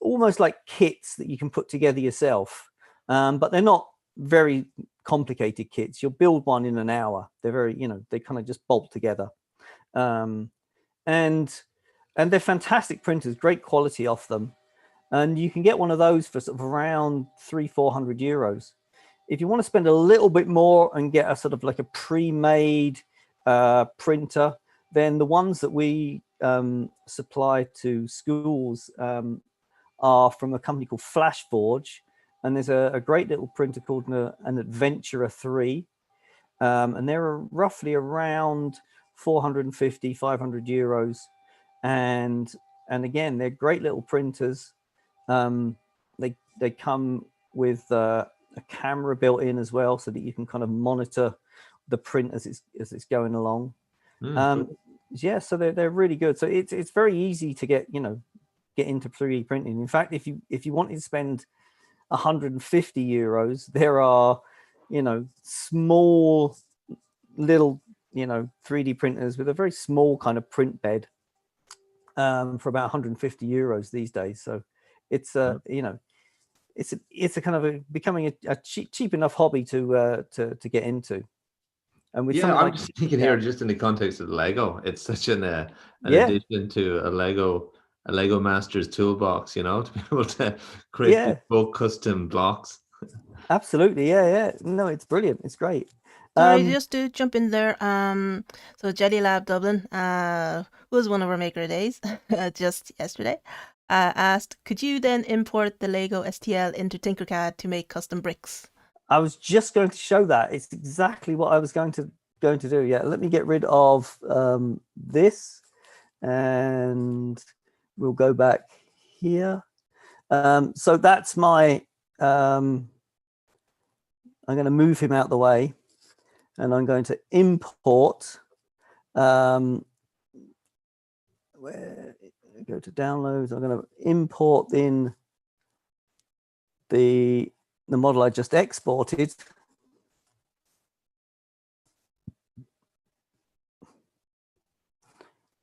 almost like kits that you can put together yourself, but they're not very complicated kits. You'll build one in an hour. They're very, they kind of just bolt together, and they're fantastic printers, great quality off them, and you can get one of those for sort of around 300-400 euros. If you want to spend a little bit more and get a sort of like a pre-made printer, then the ones that we supply to schools are from a company called Flashforge, and there's a great little printer called an Adventurer 3, and they're roughly around 450-500 euros, and again, they're great little printers. They come with a camera built in as well, so that you can kind of monitor the print as it's going along. Cool. Yeah, so they're really good. So it's very easy to get into 3D printing. In fact, if you wanted to spend 150 euros, there are small little 3D printers with a very small kind of print bed for about 150 euros these days. So it's it's a kind of becoming a cheap enough hobby to get into. And with I'm just thinking here, just in the context of Lego, it's such an addition to a Lego Master's toolbox, to be able to create bespoke custom blocks. Absolutely, yeah. No, it's brilliant. It's great. Sorry, just to jump in there. So Jelly Lab Dublin, who was one of our Maker Days just yesterday, asked, could you then import the Lego STL into Tinkercad to make custom bricks? I was just going to show that. It's exactly what I was going to do. Yeah, let me get rid of this, and we'll go back here. So that's my. I'm going to move him out the way, and I'm going to import. Where go to downloads? I'm going to import in the model I just exported.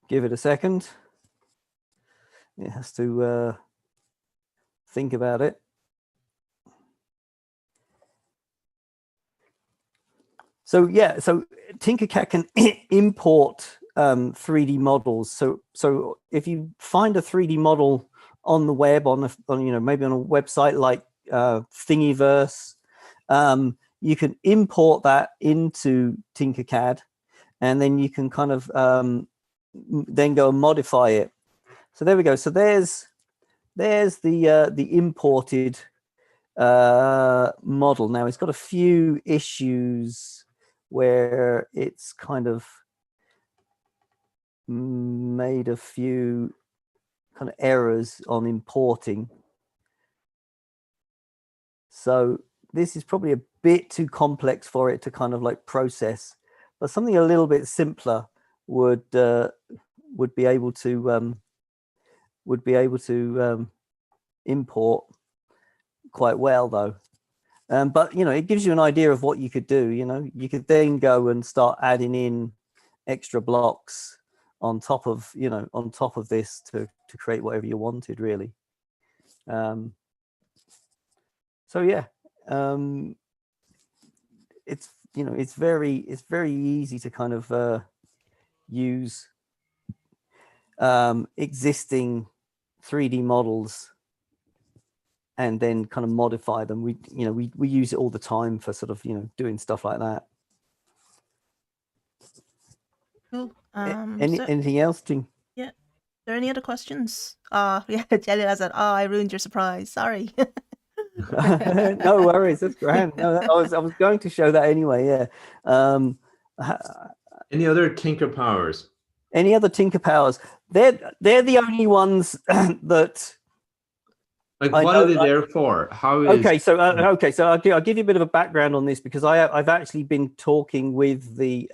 Give it a second. It has to think about it. So yeah, so Tinkercad can import 3D models. So if you find a 3D model on the web, maybe on a website like Thingiverse, you can import that into Tinkercad, and then you can kind of then go and modify it. So there we go. So there's the imported model. Now it's got a few issues where it's kind of made a few kind of errors on importing. So this is probably a bit too complex for it to kind of like process, but something a little bit simpler would be able to import quite well though. But it gives you an idea of what you could do. You could then go and start adding in extra blocks on top of this to create whatever you wanted, really. So yeah, it's it's very easy to kind of use existing 3D models and then kind of modify them. We use it all the time for sort of doing stuff like that. Cool. Anything else, Ting? Yeah. Are there any other questions? Yeah, Jelly has that. Oh, I ruined your surprise. Sorry. No worries, that's grand. No, I was going to show that anyway. Yeah. Any other TinkerPowers? Any other TinkerPowers? They're the only ones that. Like, what are they there for? How is? Okay, so I'll give you a bit of a background on this, because I've actually been talking with the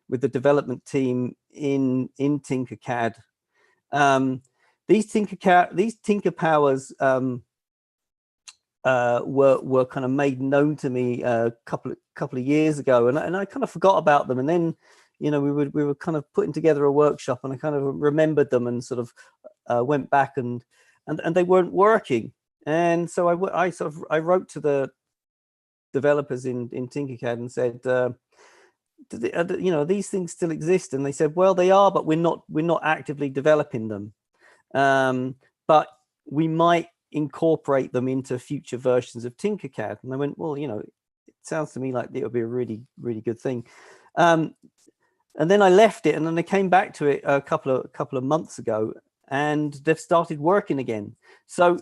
development team in Tinkercad. These TinkerPowers were kind of made known to me a couple of years ago, and I kind of forgot about them, and then we were kind of putting together a workshop, and I kind of remembered them and sort of went back and they weren't working, and so I wrote to the developers in Tinkercad and said, these things still exist? And they said, well, they are, but we're not actively developing them, but we might incorporate them into future versions of Tinkercad. And I went, well, it sounds to me like it would be a really, really good thing. And then I left it, and then I came back to it a couple of months ago, and they've started working again. So,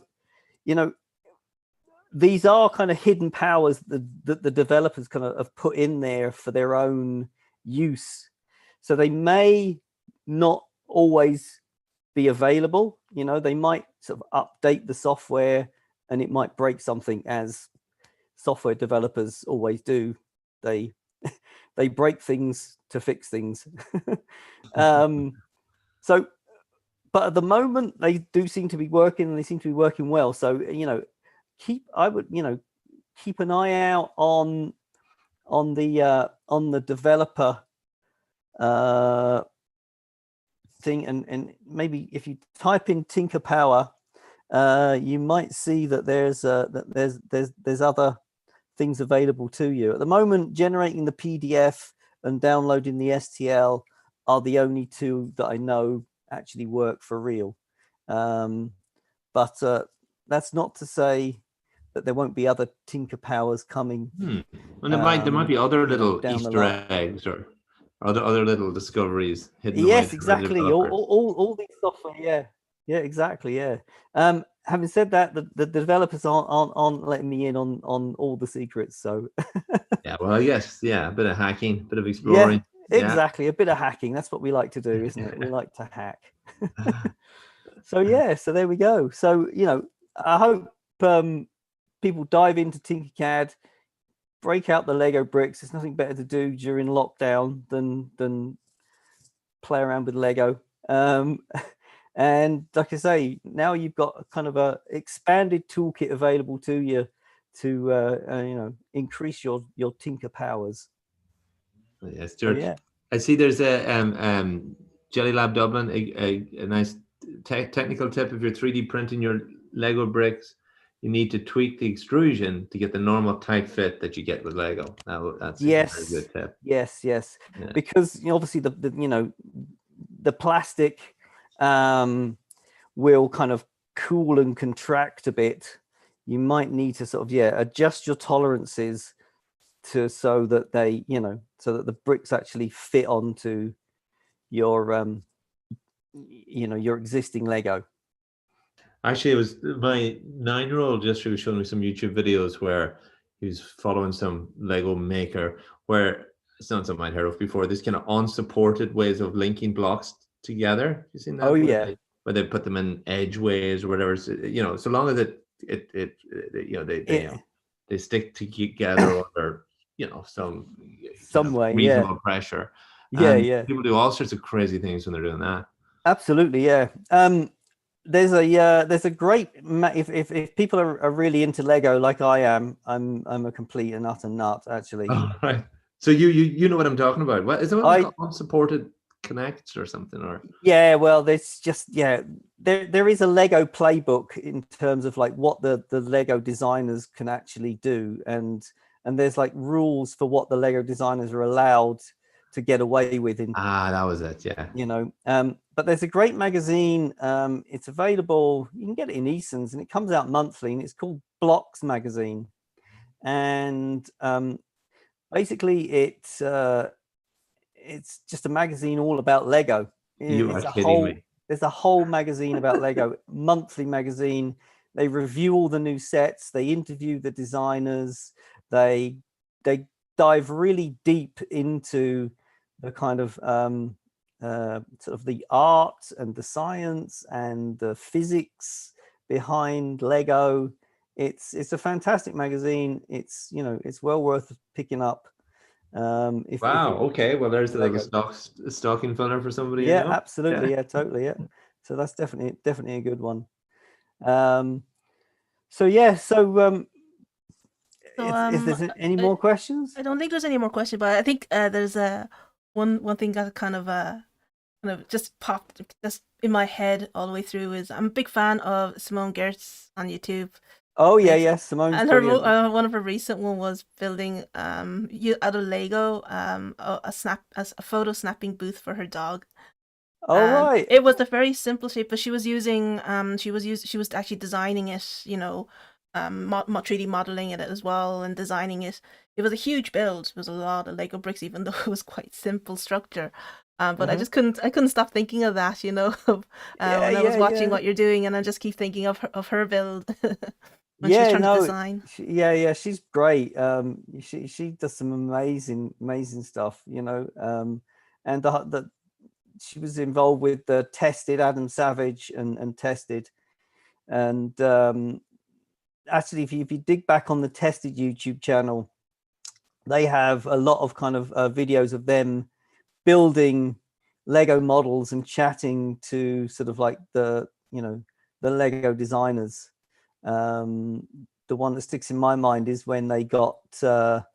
these are kind of hidden powers that the developers kind of have put in there for their own use. So they may not always be available. They might sort of update the software and it might break something, as software developers always do. They break things to fix things. So, but at the moment they do seem to be working, and they seem to be working well. So, keep an eye out on the developer thing, and maybe if you type in TinkerPower, you might see that there's other things available to you. At the moment, generating the PDF and downloading the STL are the only two that I know actually work for real. But that's not to say that there won't be other TinkerPowers coming. And there might be other little Easter eggs or other little discoveries hidden. Yes, exactly. All these software. Yeah, exactly. Yeah. Having said that, the developers aren't letting me in on all the secrets. So. Yeah. Well, yes. Yeah. A bit of hacking, a bit of exploring. Yeah, exactly. A bit of hacking. That's what we like to do, isn't it? We like to hack. So yeah. So there we go. So I hope people dive into Tinkercad, break out the Lego bricks. There's nothing better to do during lockdown than play around with Lego. And like I say, now you've got a kind of a expanded toolkit available to you to increase your TinkerPowers. Yeah, Stuart. So, yeah. I see there's a Jelly Lab Dublin, a nice technical tip. If you're 3D printing your Lego bricks, you need to tweak the extrusion to get the normal tight fit that you get with Lego. That's a very good tip. Yes. Yeah. Because obviously the plastic will kind of cool and contract a bit. You might need to sort of adjust your tolerances so that the bricks actually fit onto your your existing Lego. Actually, it was my 9-year-old yesterday was showing me some YouTube videos where he was following some Lego Maker, where it's not something I'd heard of before. This kind of unsupported ways of linking blocks together. You seen that? Oh yeah. Where they put them in edgeways or whatever. So, so long as they stick together under some way reasonable pressure. Yeah. People do all sorts of crazy things when they're doing that. Absolutely, yeah. There's a great if people are really into Lego like I am. I'm a complete and utter nut, actually. Oh, right. So you know what I'm talking about. What is it? Unsupported connects or something, or yeah, well, there's just there is a Lego playbook in terms of like what the Lego designers can actually do, and there's like rules for what the Lego designers are allowed to get away with in, that was it, yeah. you know. But there's a great magazine, it's available, you can get it in Eason's, and it comes out monthly, and it's called Blocks Magazine. And basically it's just a magazine all about Lego. You are It's a kidding whole me. there's a whole magazine about Lego, monthly magazine. They review all the new sets, they interview the designers, they dive really deep into the kind of sort of the art and the science and the physics behind Lego. It's a fantastic magazine. It's, you know, it's well worth picking up. If Okay, well, there's a Lego. little stocking filler for somebody. Yeah, you know? absolutely. Yeah, totally. Yeah. So that's definitely a good one. So yeah, so if there's any more questions? I don't think there's any more questions, but I think there's one thing that kind of just popped just in my head all the way through is I'm a big fan of Simone Gertz on YouTube. Oh yeah, yes, Simone's And brilliant. one of her recent one was building out of Lego a photo snapping booth for her dog. Oh right. It was a very simple shape, but she was using she was actually designing it, you know, 3D modeling it as well and designing it. It was a huge build. It was a lot of Lego bricks, even though it was quite simple structure. But I couldn't stop thinking of that, you know, when I was watching what you're doing, and I just keep thinking of her build when she's trying to design. She's great. She does some amazing stuff, you know. And she was involved with the Tested, Adam Savage and Tested, and actually if you dig back on the Tested YouTube channel, they have a lot of kind of videos of them building Lego models and chatting to sort of like the Lego designers. The one that sticks in my mind is when they got the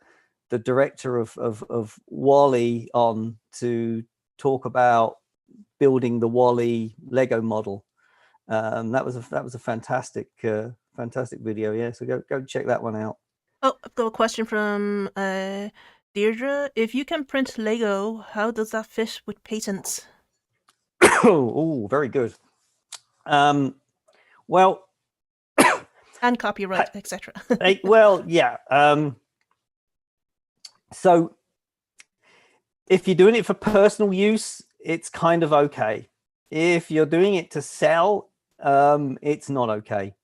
director of WALL-E on to talk about building the WALL-E Lego model. That was a fantastic video. Yeah, so go check that one out. Oh, I've got a question from Deirdre. If you can print Lego, how does that fit with patents? Oh, very good. Well, and copyright, etc. Well, yeah. So if you're doing it for personal use, it's kind of okay. If you're doing it to sell, it's not okay.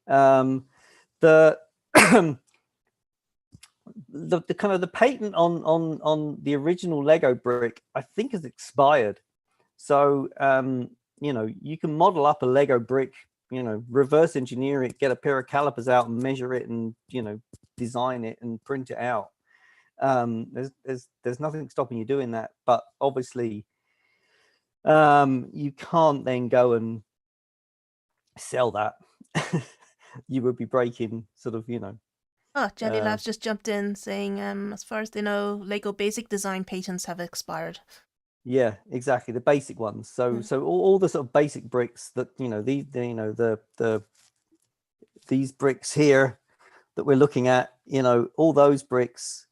The the kind of the patent on the original Lego brick, I think, has expired. So you know, you can model up a Lego brick, you know, reverse engineer it, get a pair of calipers out and measure it, and, you know, design it and print it out. There's nothing stopping you doing that, but obviously you can't then go and sell that. You would be breaking sort of, you know. Oh, Jelly Labs just jumped in saying, as far as they know, Lego basic design patents have expired. Yeah, exactly, the basic ones. So all the sort of basic bricks that, you know, these bricks here that we're looking at, you know, all those bricks,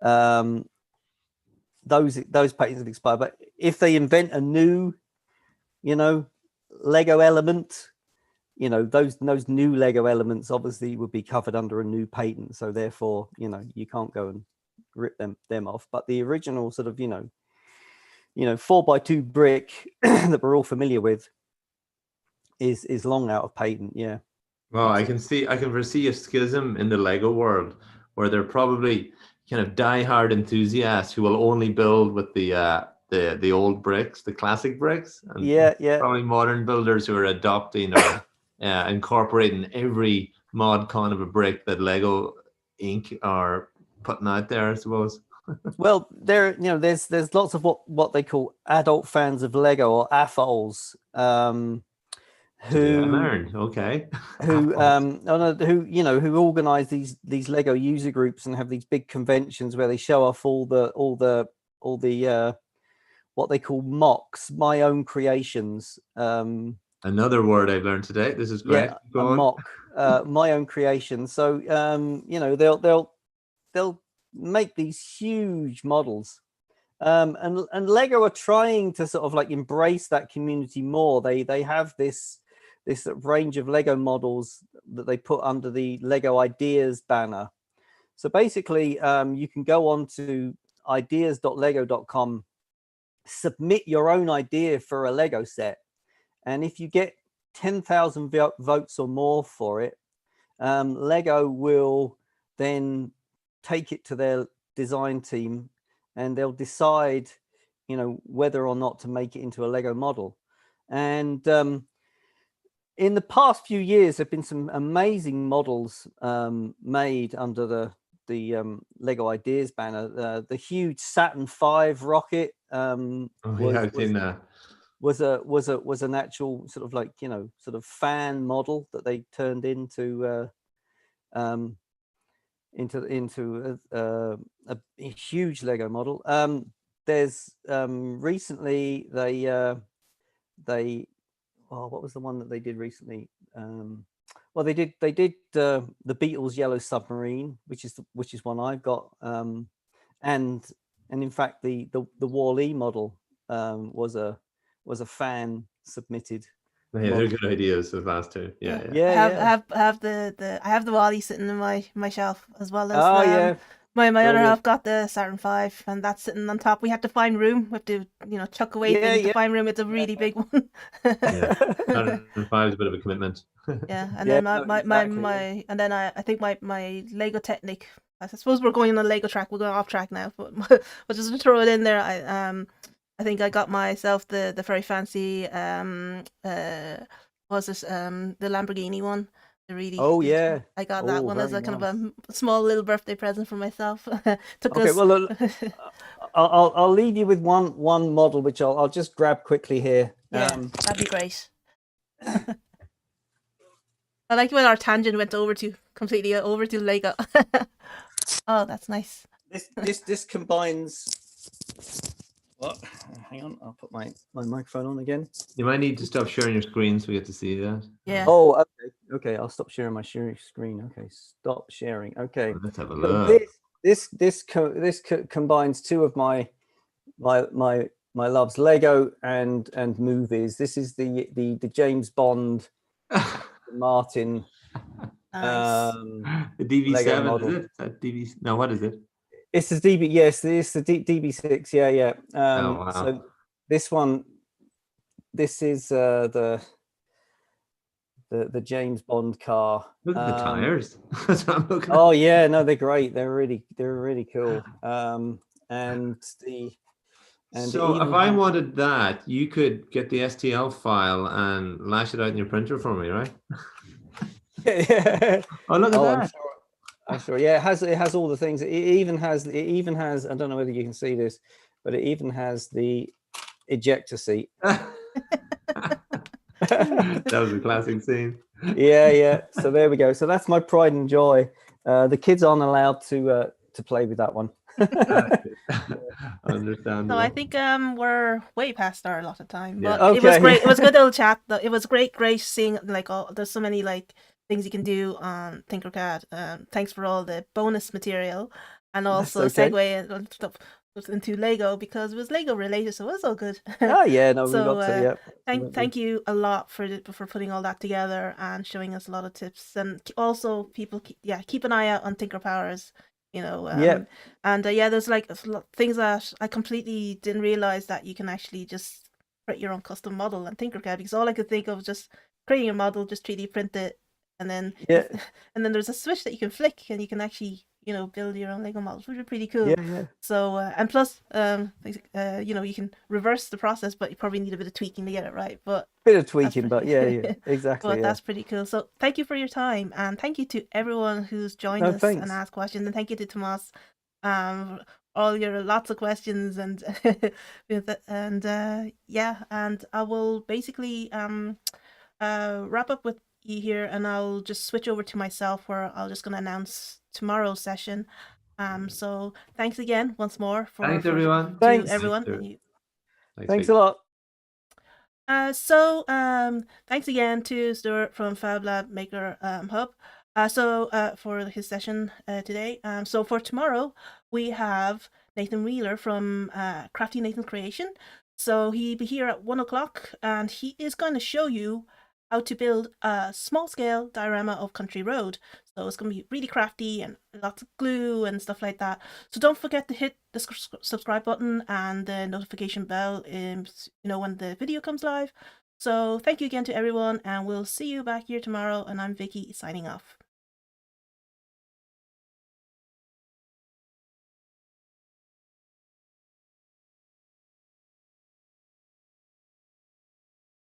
those patents have expired. But if they invent a new, you know, Lego element, you know, those new Lego elements obviously would be covered under a new patent. So therefore, you know, you can't go and rip them off. But the original sort of, you know, 4x2 brick that we're all familiar with is long out of patent. Yeah. Well, I can foresee a schism in the Lego world where they're probably kind of diehard enthusiasts who will only build with the old bricks, the classic bricks, and probably modern builders who are adopting or incorporating every mod con of a brick that Lego Inc. are putting out there, I suppose. Well, there's lots of what they call adult fans of Lego, or AFOLs, who organize these Lego user groups and have these big conventions where they show off all the what they call mocks, my own creations. Another word I've learned today. This is great. Yeah, Go a on. mock, my own creations. So you know, they'll make these huge models. And Lego are trying to sort of like embrace that community more. They have this range of Lego models that they put under the Lego Ideas banner. So basically, you can go on to ideas.lego.com, submit your own idea for a Lego set, and if you get 10,000 votes or more for it, Lego will then take it to their design team, and they'll decide, you know, whether or not to make it into a Lego model. And in the past few years, there've been some amazing models made under the Lego Ideas banner. The huge Saturn V rocket I've seen that. was an actual sort of like, you know, sort of fan model that they turned into a huge Lego model. There's recently what was the one that they did recently? Well, they did the Beatles' Yellow Submarine, which is one I've got, and in fact the Wall-E model was a fan submitted. Yeah, they're good ideas. Those last two. Yeah. I have the Wally sitting in my shelf, as well as my other Brilliant. half got the Saturn V, and that's sitting on top. We have to find room. We have to, you know, chuck away things to find room. It's a really big one. Yeah, Saturn V is a bit of a commitment. Yeah, and then and then I think my Lego Technic. I suppose we're going on a Lego track. We're going off track now, but just to throw it in there, I think I got myself the very fancy the Lamborghini one. The really I got that one as a kind of a small little birthday present for myself. Well, I'll leave you with one model, which I'll just grab quickly here. Yeah, that'd be great. I like when our tangent went completely over to Lego. Oh, that's nice. This combines. What? Hang on, I'll put my microphone on again. You might need to stop sharing your screen so we get to see that. Yeah. Oh, okay. I'll stop sharing my screen. Okay, stop sharing. Okay. Let's have a look. This combines two of my loves, Lego and movies. This is the James Bond Martin. Nice. The DB7 is it? That DB? No, what is it? It's the DB. Yes, it's the DB6. Yeah. Oh, wow. So this one, this is the James Bond car. Look at the tires. That's what I'm looking at. Oh yeah, no, they're great. They're really cool. So if I wanted that, you could get the STL file and lash it out in your printer for me, right? Yeah. Oh, look at that. I'm sure. Yeah, it has all the things. It even has. I don't know whether you can see this, but it even has the ejector seat. That was a classic scene. Yeah. So there we go. So that's my pride and joy. The kids aren't allowed to play with that one. Understandable. So I think we're way past our allotted time, but Okay. it was great. It was a good little chat. It was great seeing like there's so many like things you can do on Tinkercad. Thanks for all the bonus material, and also segue and stuff into Lego, because it was Lego related, so it was all good. Oh yeah, no, so, we got to, yeah. Thank you a lot for putting all that together and showing us a lot of tips, and also people keep an eye out on TinkerPowers. You know, and there's like things that I completely didn't realize that you can actually just create your own custom model on Tinkercad, because all I could think of was just creating a model, just 3D print it, and then and then there's a switch that you can flick and you can actually, you know, build your own Lego models, which are pretty cool. Yeah. So and plus you know, you can reverse the process, but you probably need a bit of tweaking to get it right. But bit of tweaking, but yeah, exactly. But that's pretty cool. So thank you for your time, and thank you to everyone who's joined us and asked questions, and thank you to Tomas, all your lots of questions, and and I will basically wrap up with you here, and I'll just switch over to myself, where I'm just going to announce tomorrow's session. So thanks again once more thanks everyone. Thanks everyone. Thanks a lot. Thanks again to Stuart from Fab Lab Maker Hub. For his session today. So for tomorrow, we have Nathan Wheeler from Crafty Nathan Creation. So he'll be here at 1 o'clock, and he is going to show you how to build a small-scale diorama of Country Road. So it's going to be really crafty and lots of glue and stuff like that. So don't forget to hit the subscribe button and the notification bell, when the video comes live. So thank you again to everyone, and we'll see you back here tomorrow. And I'm Vicky signing off.